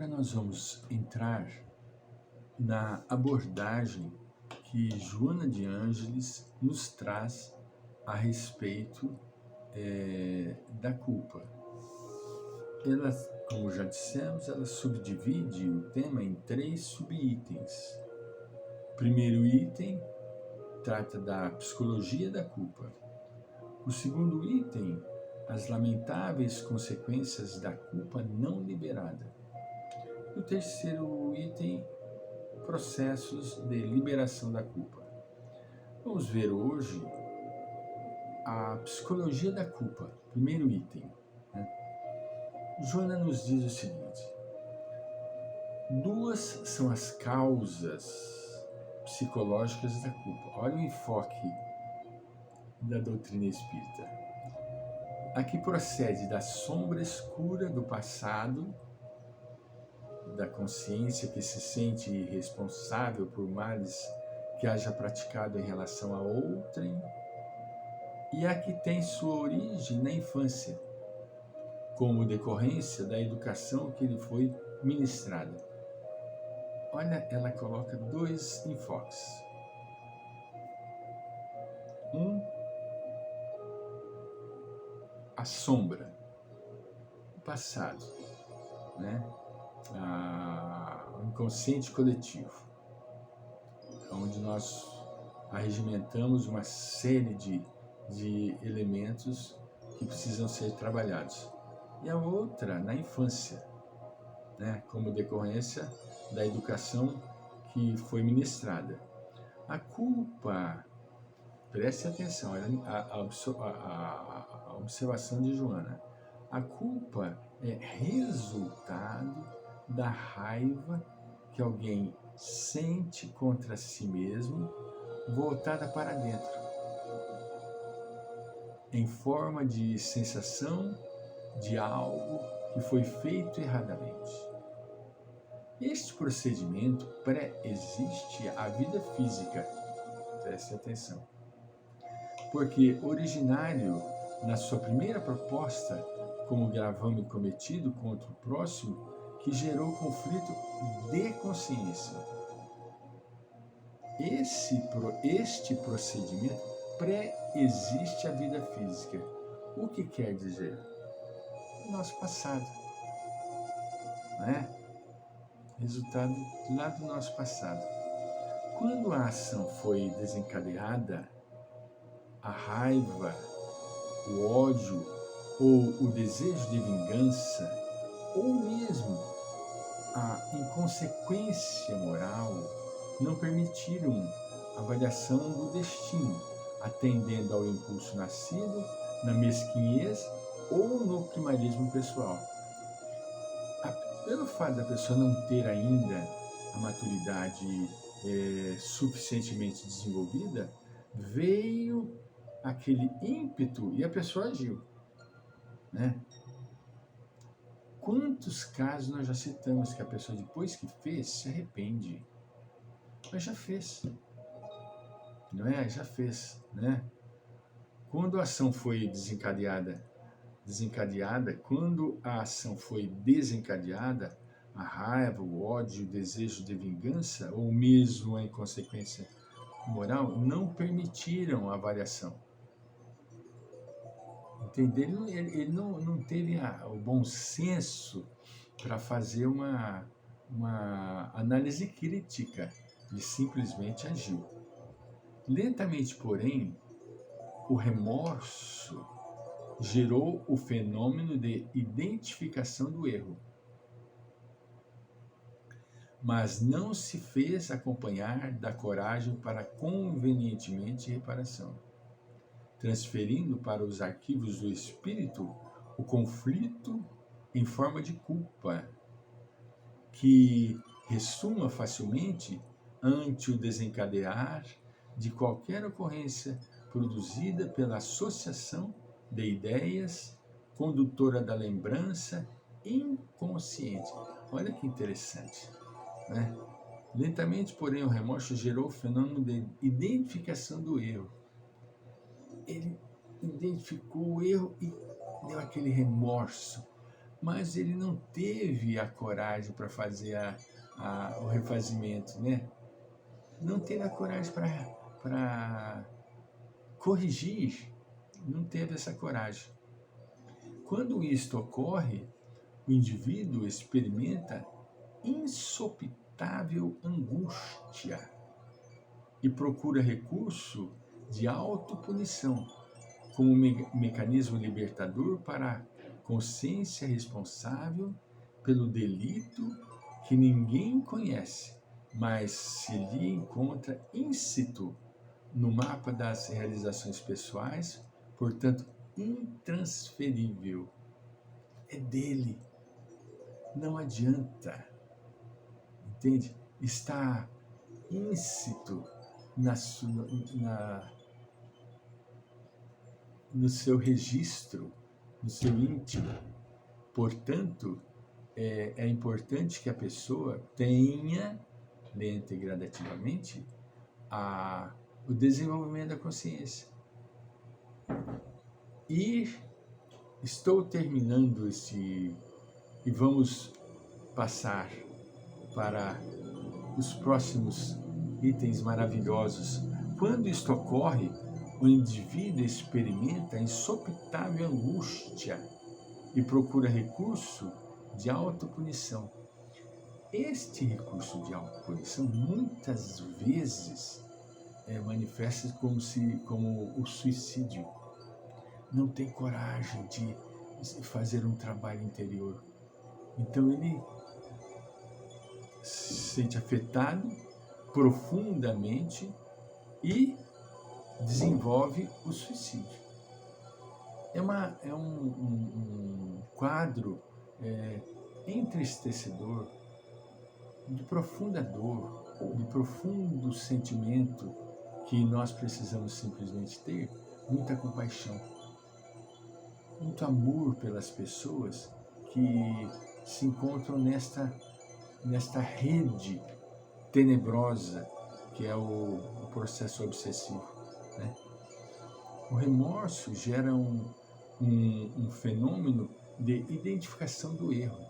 Agora nós vamos entrar na abordagem que Joana de Ângeles nos traz a respeito da culpa. Ela, como já dissemos, ela subdivide o tema em 3 subitens. O primeiro item trata da psicologia da culpa. O segundo item, as lamentáveis consequências da culpa não liberada. O terceiro item, processos de liberação da culpa. Vamos ver hoje a psicologia da culpa, primeiro item. Joana nos diz o seguinte: 2 são as causas psicológicas da culpa. Olha o enfoque da doutrina espírita. A que procede da sombra escura do passado, da consciência que se sente responsável por males que haja praticado em relação a outrem, e a que tem sua origem na infância, como decorrência da educação que lhe foi ministrada. Olha, ela coloca 2 enfoques. A sombra, o passado, o inconsciente coletivo, onde nós arregimentamos uma série de elementos que precisam ser trabalhados. E a outra, na infância, como decorrência da educação que foi ministrada. A culpa, preste atenção, a observação de Joana. A culpa é resultado da raiva que alguém sente contra si mesmo, voltada para dentro, em forma de sensação de algo que foi feito erradamente. Este procedimento pré-existe à vida física, preste atenção, porque originário na sua primeira proposta como gravame cometido contra o próximo, que gerou conflito de consciência. Este procedimento pré-existe à vida física. O que quer dizer? O nosso passado, resultado lá do nosso passado. Quando a ação foi desencadeada, a raiva, o ódio ou o desejo de vingança, ou mesmo a inconsequência moral, não permitiram a avaliação do destino, atendendo ao impulso nascido na mesquinhez ou no primarismo pessoal. Pelo fato da pessoa não ter ainda a maturidade suficientemente desenvolvida, veio aquele ímpeto e a pessoa agiu. Quantos casos nós já citamos que a pessoa, depois que fez, se arrepende? Mas já fez. Já fez, Quando a ação foi desencadeada, quando a ação foi desencadeada, a raiva, o ódio, o desejo de vingança, ou mesmo a inconsequência moral, não permitiram a avaliação. Entendeu? Ele não teve o bom senso para fazer uma análise crítica, ele simplesmente agiu. Lentamente, porém, o remorso gerou o fenômeno de identificação do erro, mas não se fez acompanhar da coragem para convenientemente reparação, transferindo para os arquivos do espírito o conflito em forma de culpa, que ressuma facilmente ante o desencadear de qualquer ocorrência produzida pela associação de ideias condutora da lembrança inconsciente. Olha que interessante, Lentamente, porém, o remorso gerou o fenômeno de identificação do erro. Ele identificou o erro e deu aquele remorso. mas ele não teve a coragem para fazer o refazimento, né? Não teve a coragem para corrigir, não teve essa coragem. Quando isto ocorre, o indivíduo experimenta insopitável angústia e procura recurso de autopunição como mecanismo libertador para a consciência responsável pelo delito que ninguém conhece, mas se lhe encontra íncito no mapa das realizações pessoais, portanto, intransferível. É dele. Não adianta. Entende? Está íncito no seu registro, no seu íntimo. Portanto, é importante que a pessoa tenha, lenta e gradativamente, o desenvolvimento da consciência. E estou terminando e vamos passar para os próximos itens maravilhosos. Quando isto ocorre, o indivíduo experimenta insopitável angústia e procura recurso de autopunição. Este recurso de autopunição muitas vezes manifesta como o suicídio. Não tem coragem de fazer um trabalho interior. Então ele se sente afetado profundamente e desenvolve o suicídio. É um quadro entristecedor, de profunda dor, de profundo sentimento que nós precisamos simplesmente ter muita compaixão, muito amor pelas pessoas que se encontram nesta rede tenebrosa que é o processo obsessivo, né? O remorso gera um fenômeno de identificação do erro,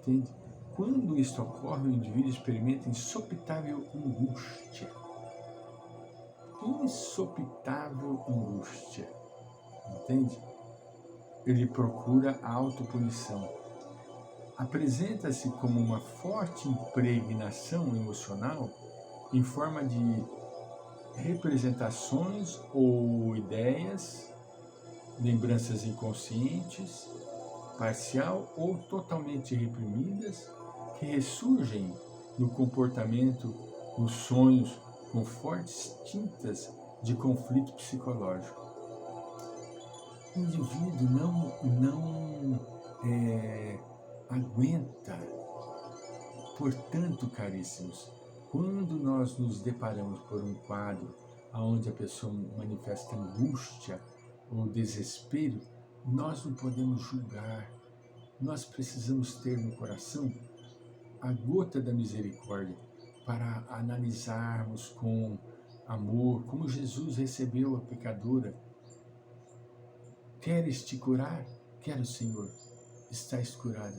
entende? Quando isto ocorre, o indivíduo experimenta insopitável angústia. Insopitável angústia, entende? Ele procura a autopunição. Apresenta-se como uma forte impregnação emocional em forma de representações ou ideias, lembranças inconscientes, parcial ou totalmente reprimidas, que ressurgem no comportamento, nos sonhos, com fortes tintas de conflito psicológico. O indivíduo não aguenta. Portanto, caríssimos, quando nós nos deparamos por um quadro onde a pessoa manifesta angústia ou desespero, nós não podemos julgar. Nós precisamos ter no coração a gota da misericórdia para analisarmos com amor como Jesus recebeu a pecadora. Queres te curar? Quero, Senhor. Estás curada,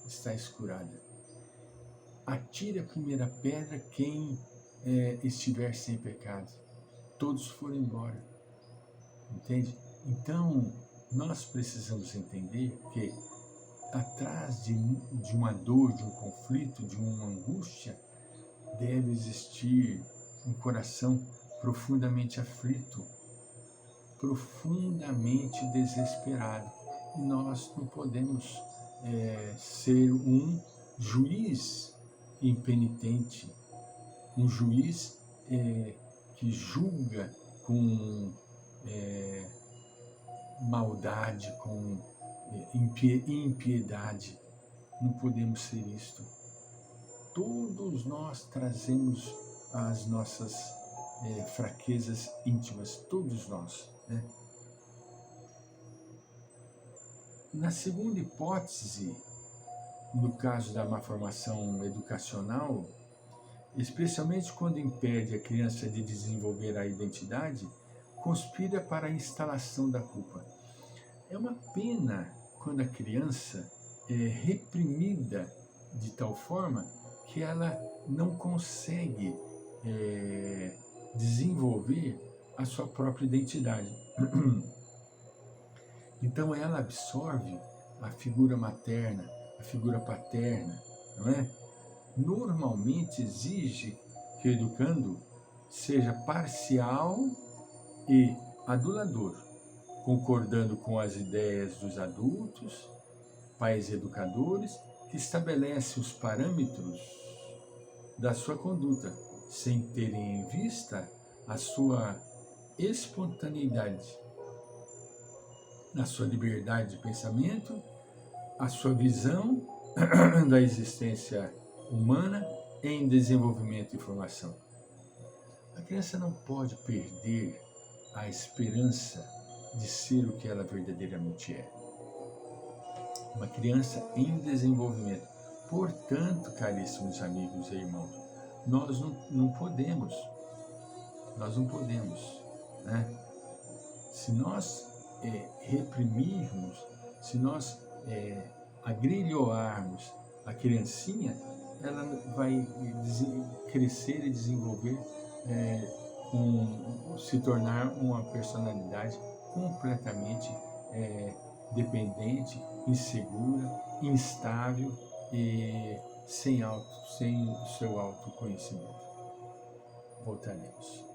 estás curada. Atire a primeira pedra quem estiver sem pecado. Todos foram embora. Entende? Então, nós precisamos entender que atrás de uma dor, de um conflito, de uma angústia, deve existir um coração profundamente aflito, profundamente desesperado. E nós não podemos ser um juiz impenitente, um juiz que julga com maldade, com impiedade. Não podemos ser isto. Todos nós trazemos as nossas fraquezas íntimas, todos nós, né? Na segunda hipótese, no caso da má formação educacional, especialmente quando impede a criança de desenvolver a identidade, conspira para a instalação da culpa. É uma pena quando a criança é reprimida de tal forma que ela não consegue desenvolver a sua própria identidade. Então ela absorve a figura materna, a figura paterna, não é? Normalmente exige que o educando seja parcial e adulador, concordando com as ideias dos adultos, pais educadores, que estabelecem os parâmetros da sua conduta, sem terem em vista a sua espontaneidade, a sua liberdade de pensamento, a sua visão da existência humana em desenvolvimento e formação. A criança não pode perder a esperança de ser o que ela verdadeiramente é. Uma criança em desenvolvimento. Portanto, caríssimos amigos e irmãos, nós não podemos, né? Se nós reprimirmos, se nós agrilhoarmos a criancinha, ela vai crescer e desenvolver, se tornar uma personalidade completamente dependente, insegura, instável e sem o seu autoconhecimento. Voltaremos.